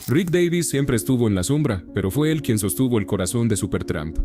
Rick Davies siempre estuvo en la sombra, pero fue él quien sostuvo el corazón de Supertramp.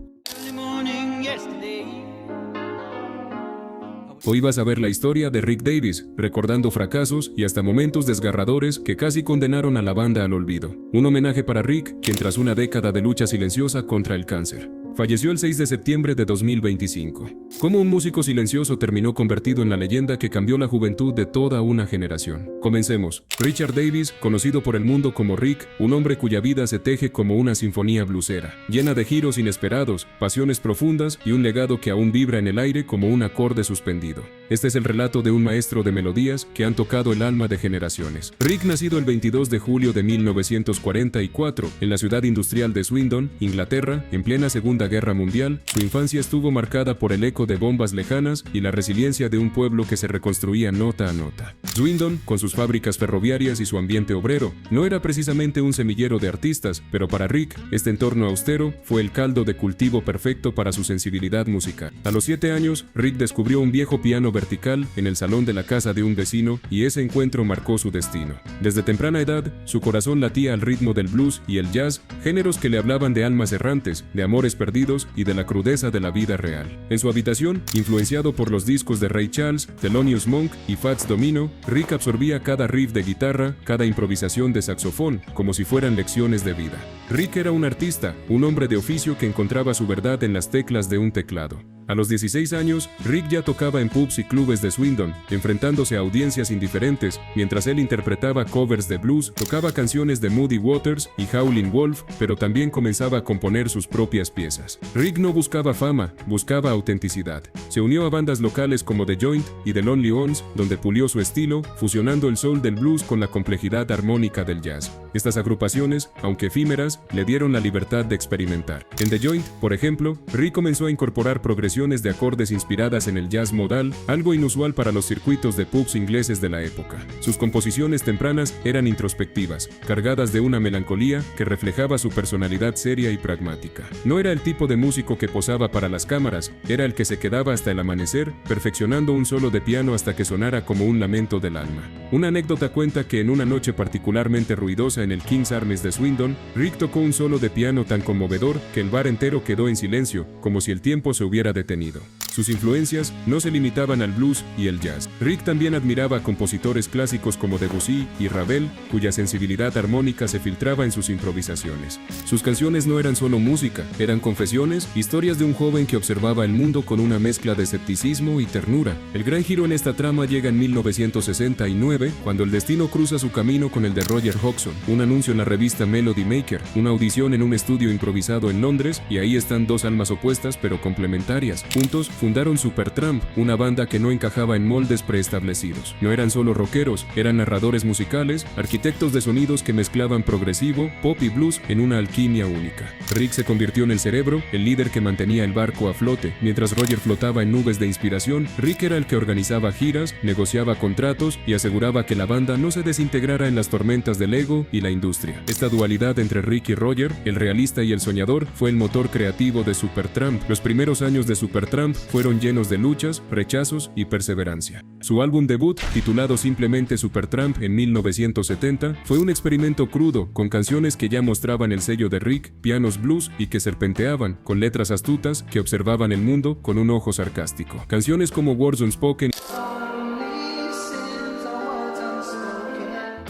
Hoy vas a ver la historia de Rick Davies, recordando fracasos y hasta momentos desgarradores que casi condenaron a la banda al olvido. Un homenaje para Rick, quien tras una década de lucha silenciosa contra el cáncer, falleció el 6 de septiembre de 2025. Como un músico silencioso terminó convertido en la leyenda que cambió la juventud de toda una generación. Comencemos. Richard Davies, conocido por el mundo como Rick, un hombre cuya vida se teje como una sinfonía blusera, llena de giros inesperados, pasiones profundas y un legado que aún vibra en el aire como un acorde suspendido. Este es el relato de un maestro de melodías que han tocado el alma de generaciones. Rick, nacido el 22 de julio de 1944 en la ciudad industrial de Swindon, Inglaterra, en plena Segunda Guerra Mundial, su infancia estuvo marcada por el eco de bombas lejanas y la resiliencia de un pueblo que se reconstruía nota a nota. Swindon, con sus fábricas ferroviarias y su ambiente obrero, no era precisamente un semillero de artistas, pero para Rick, este entorno austero fue el caldo de cultivo perfecto para su sensibilidad musical. A los 7 años, Rick descubrió un viejo piano vertical en el salón de la casa de un vecino y ese encuentro marcó su destino. Desde temprana edad, su corazón latía al ritmo del blues y el jazz, géneros que le hablaban de almas errantes, de amores perdidos y de la crudeza de la vida real. En su habitación, influenciado por los discos de Ray Charles, Thelonious Monk y Fats Domino, Rick absorbía cada riff de guitarra, cada improvisación de saxofón, como si fueran lecciones de vida. Rick era un artista, un hombre de oficio que encontraba su verdad en las teclas de un teclado. A los 16 años, Rick ya tocaba en pubs y clubes de Swindon, enfrentándose a audiencias indiferentes, mientras él interpretaba covers de blues, tocaba canciones de Muddy Waters y Howlin' Wolf, pero también comenzaba a componer sus propias piezas. Rick no buscaba fama, buscaba autenticidad. Se unió a bandas locales como The Joint y The Lonely Ones, donde pulió su estilo, fusionando el soul del blues con la complejidad armónica del jazz. Estas agrupaciones, aunque efímeras, le dieron la libertad de experimentar. En The Joint, por ejemplo, Rick comenzó a incorporar progresiones de acordes inspiradas en el jazz modal, algo inusual para los circuitos de pubs ingleses de la época. Sus composiciones tempranas eran introspectivas, cargadas de una melancolía que reflejaba su personalidad seria y pragmática. No era el tipo de músico que posaba para las cámaras, era el que se quedaba hasta el amanecer, perfeccionando un solo de piano hasta que sonara como un lamento del alma. Una anécdota cuenta que en una noche particularmente ruidosa en el King's Arms de Swindon, Rick tocó un solo de piano tan conmovedor que el bar entero quedó en silencio, como si el tiempo se hubiera detenido. Sus influencias no se limitaban al blues y el jazz. Rick también admiraba a compositores clásicos como Debussy y Ravel, cuya sensibilidad armónica se filtraba en sus improvisaciones. Sus canciones no eran solo música, eran confesiones, historias de un joven que observaba el mundo con una mezcla de escepticismo y ternura. El gran giro en esta trama llega en 1969, cuando el destino cruza su camino con el de Roger Hodgson, un anuncio en la revista Melody Maker, una audición en un estudio improvisado en Londres, y ahí están dos almas opuestas pero complementarias. Juntos fundaron Supertramp, una banda que no encajaba en moldes preestablecidos. No eran solo rockeros, eran narradores musicales, arquitectos de sonidos que mezclaban progresivo, pop y blues en una alquimia única. Rick se convirtió en el cerebro, el líder que mantenía el barco a flote. Mientras Roger flotaba en nubes de inspiración, Rick era el que organizaba giras, negociaba contratos y aseguraba que la banda no se desintegrara en las tormentas del ego y la industria. Esta dualidad entre Rick y Roger, el realista y el soñador, fue el motor creativo de Supertramp. Los primeros años de Supertramp fueron llenos de luchas, rechazos y perseverancia. Su álbum debut, titulado simplemente Supertramp en 1970, fue un experimento crudo, con canciones que ya mostraban el sello de Rick, pianos blues y que serpenteaban, con letras astutas que observaban el mundo con un ojo sarcástico. Canciones como Words Unspoken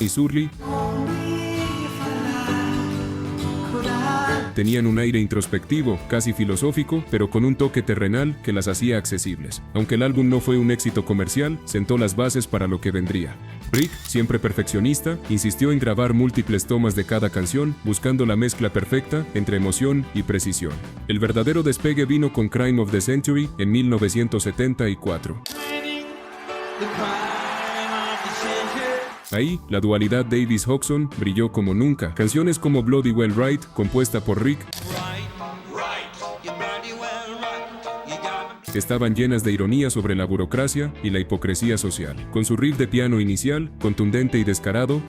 y Surly tenían un aire introspectivo, casi filosófico, pero con un toque terrenal que las hacía accesibles. Aunque el álbum no fue un éxito comercial, sentó las bases para lo que vendría. Rick, siempre perfeccionista, insistió en grabar múltiples tomas de cada canción, buscando la mezcla perfecta entre emoción y precisión. El verdadero despegue vino con Crime of the Century en 1974. Ahí, la dualidad Davies-Hodgson brilló como nunca. Canciones como Bloody Well Right, compuesta por Rick, estaban llenas de ironía sobre la burocracia y la hipocresía social. Con su riff de piano inicial, contundente y descarado,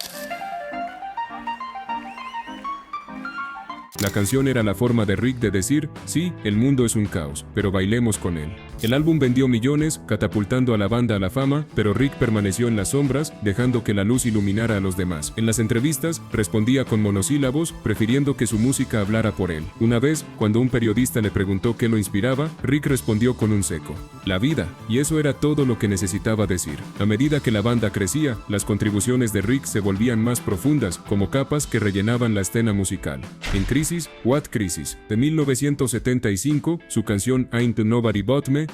la canción era la forma de Rick de decir, sí, el mundo es un caos, pero bailemos con él. El álbum vendió millones, catapultando a la banda a la fama, pero Rick permaneció en las sombras, dejando que la luz iluminara a los demás. En las entrevistas, respondía con monosílabos, prefiriendo que su música hablara por él. Una vez, cuando un periodista le preguntó qué lo inspiraba, Rick respondió con un seco: la vida. Y eso era todo lo que necesitaba decir. A medida que la banda crecía, las contribuciones de Rick se volvían más profundas, como capas que rellenaban la escena musical. En Crisis, What Crisis, de 1975, su canción Ain't Nobody But Me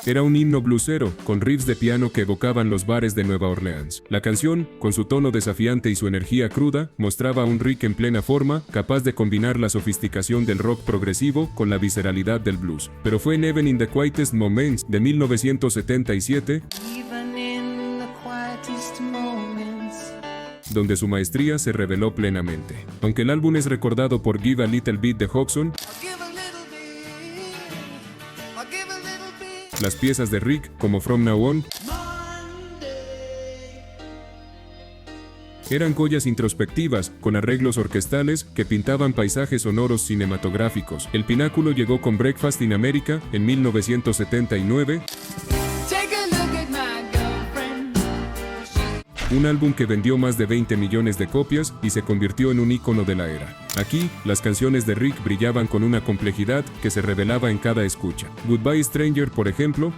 era un himno bluesero, con riffs de piano que evocaban los bares de Nueva Orleans. La canción, con su tono desafiante y su energía cruda, mostraba a un Rick en plena forma, capaz de combinar la sofisticación del rock progresivo con la visceralidad del blues. Pero fue en Even in the Quietest Moments, de 1977, donde su maestría se reveló plenamente. Aunque el álbum es recordado por Give a Little Bit de Hodgson, las piezas de Rick, como From Now On, eran joyas introspectivas, con arreglos orquestales que pintaban paisajes sonoros cinematográficos. El pináculo llegó con Breakfast in America en 1979, un álbum que vendió más de 20 millones de copias y se convirtió en un ícono de la era. Aquí, las canciones de Rick brillaban con una complejidad que se revelaba en cada escucha. Goodbye Stranger, por ejemplo,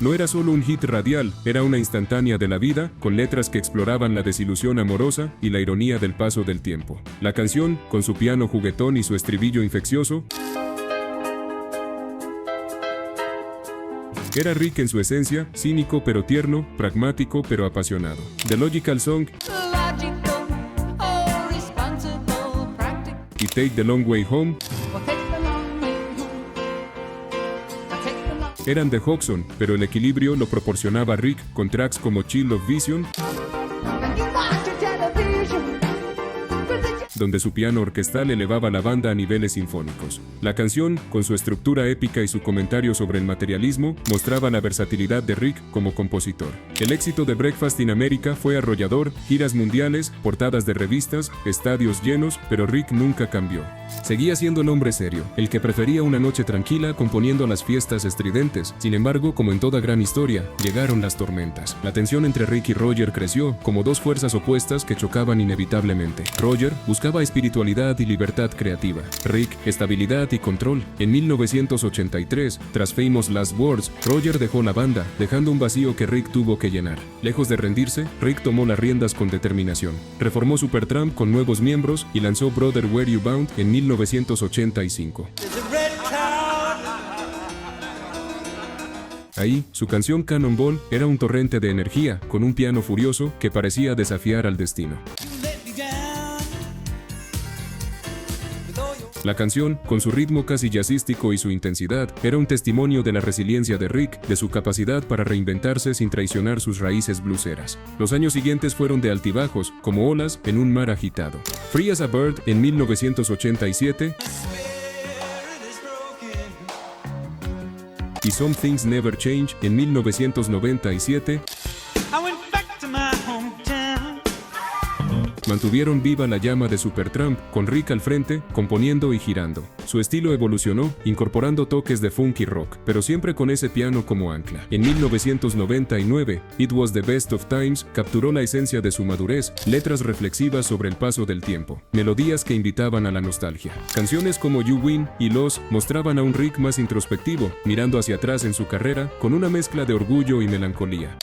no era solo un hit radial, era una instantánea de la vida, con letras que exploraban la desilusión amorosa y la ironía del paso del tiempo. La canción, con su piano juguetón y su estribillo infeccioso, era Rick en su esencia, cínico pero tierno, pragmático pero apasionado. The Logical Song y Take the Long Way Home eran de Hodgson, pero el equilibrio lo proporcionaba Rick con tracks como Chill of Vision, donde su piano orquestal elevaba a la banda a niveles sinfónicos. La canción, con su estructura épica y su comentario sobre el materialismo, mostraba la versatilidad de Rick como compositor. El éxito de Breakfast in America fue arrollador, giras mundiales, portadas de revistas, estadios llenos, pero Rick nunca cambió. Seguía siendo un hombre serio, el que prefería una noche tranquila componiendo las fiestas estridentes. Sin embargo, como en toda gran historia, llegaron las tormentas. La tensión entre Rick y Roger creció, como dos fuerzas opuestas que chocaban inevitablemente. Roger buscaba espiritualidad y libertad creativa. Rick, estabilidad y control. En 1983, tras Famous Last Words, Roger dejó la banda, dejando un vacío que Rick tuvo que llenar. Lejos de rendirse, Rick tomó las riendas con determinación. Reformó Supertramp con nuevos miembros y lanzó Brother Where You Bound en 1985. Ahí, su canción Cannonball era un torrente de energía, con un piano furioso que parecía desafiar al destino. La canción, con su ritmo casi jazzístico y su intensidad, era un testimonio de la resiliencia de Rick, de su capacidad para reinventarse sin traicionar sus raíces blueseras. Los años siguientes fueron de altibajos, como olas en un mar agitado. Free as a Bird en 1987 y Some Things Never Change en 1997 mantuvieron viva la llama de Supertramp, con Rick al frente, componiendo y girando. Su estilo evolucionó, incorporando toques de funk y rock, pero siempre con ese piano como ancla. En 1999, It Was the Best of Times capturó la esencia de su madurez, letras reflexivas sobre el paso del tiempo, melodías que invitaban a la nostalgia. Canciones como You Win y Lost mostraban a un Rick más introspectivo, mirando hacia atrás en su carrera, con una mezcla de orgullo y melancolía.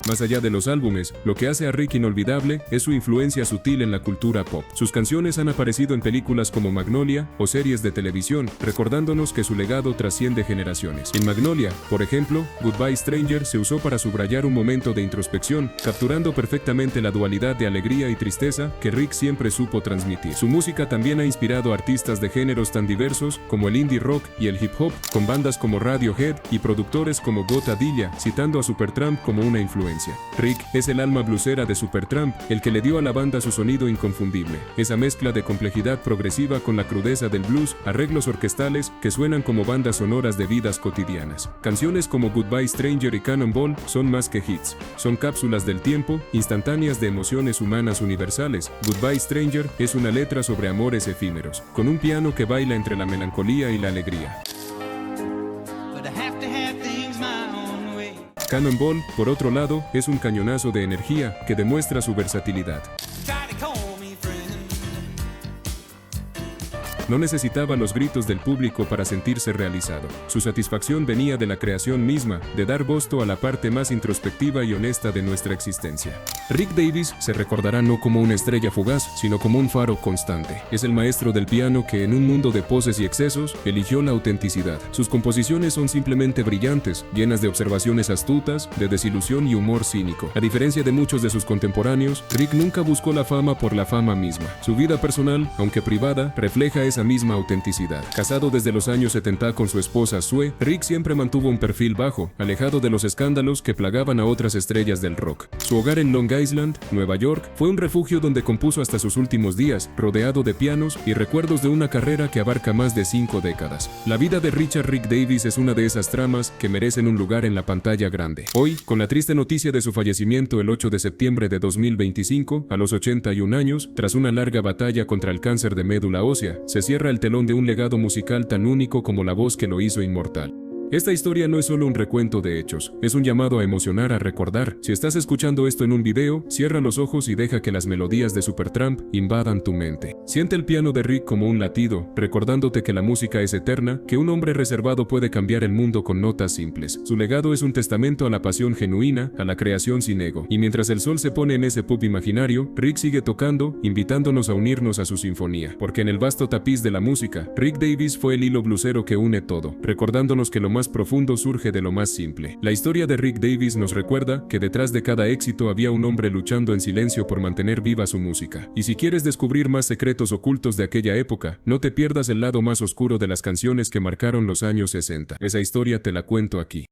Más allá de los álbumes, lo que hace a Rick inolvidable es su influencia sutil en la cultura pop. Sus canciones han aparecido en películas como Magnolia o series de televisión, recordándonos que su legado trasciende generaciones. En Magnolia, por ejemplo, Goodbye Stranger se usó para subrayar un momento de introspección, capturando perfectamente la dualidad de alegría y tristeza que Rick siempre supo transmitir. Su música también ha inspirado a artistas de géneros tan diversos como el indie rock y el hip hop, con bandas como Radiohead y productores como Gota Dilla, citando a Supertramp como una influencia. influencia. Rick es el alma bluesera de Supertramp, el que le dio a la banda su sonido inconfundible. Esa mezcla de complejidad progresiva con la crudeza del blues, arreglos orquestales que suenan como bandas sonoras de vidas cotidianas. Canciones como Goodbye Stranger y Cannonball son más que hits. Son cápsulas del tiempo, instantáneas de emociones humanas universales. Goodbye Stranger es una letra sobre amores efímeros, con un piano que baila entre la melancolía y la alegría. Cannonball, por otro lado, es un cañonazo de energía que demuestra su versatilidad. No necesitaba los gritos del público para sentirse realizado. Su satisfacción venía de la creación misma, de dar gusto a la parte más introspectiva y honesta de nuestra existencia. Rick Davies se recordará no como una estrella fugaz, sino como un faro constante. Es el maestro del piano que, en un mundo de poses y excesos, eligió la autenticidad. Sus composiciones son simplemente brillantes, llenas de observaciones astutas, de desilusión y humor cínico. A diferencia de muchos de sus contemporáneos, Rick nunca buscó la fama por la fama misma. Su vida personal, aunque privada, refleja esa misma autenticidad. Casado desde los años 70 con su esposa Sue, Rick siempre mantuvo un perfil bajo, alejado de los escándalos que plagaban a otras estrellas del rock. Su hogar en Long Island, Nueva York, fue un refugio donde compuso hasta sus últimos días, rodeado de pianos y recuerdos de una carrera que abarca más de 5 décadas. La vida de Richard Rick Davies es una de esas tramas que merecen un lugar en la pantalla grande. Hoy, con la triste noticia de su fallecimiento el 8 de septiembre de 2025, a los 81 años, tras una larga batalla contra el cáncer de médula ósea, se cierra el telón de un legado musical tan único como la voz que lo hizo inmortal. Esta historia no es solo un recuento de hechos, es un llamado a emocionar, a recordar. Si estás escuchando esto en un video, cierra los ojos y deja que las melodías de Supertramp invadan tu mente. Siente el piano de Rick como un latido, recordándote que la música es eterna, que un hombre reservado puede cambiar el mundo con notas simples. Su legado es un testamento a la pasión genuina, a la creación sin ego. Y mientras el sol se pone en ese pub imaginario, Rick sigue tocando, invitándonos a unirnos a su sinfonía. Porque en el vasto tapiz de la música, Rick Davies fue el hilo blusero que une todo, recordándonos que lo más profundo surge de lo más simple. La historia de Rick Davies nos recuerda que detrás de cada éxito había un hombre luchando en silencio por mantener viva su música. Y si quieres descubrir más secretos ocultos de aquella época, no te pierdas el lado más oscuro de las canciones que marcaron los años 60. Esa historia te la cuento aquí.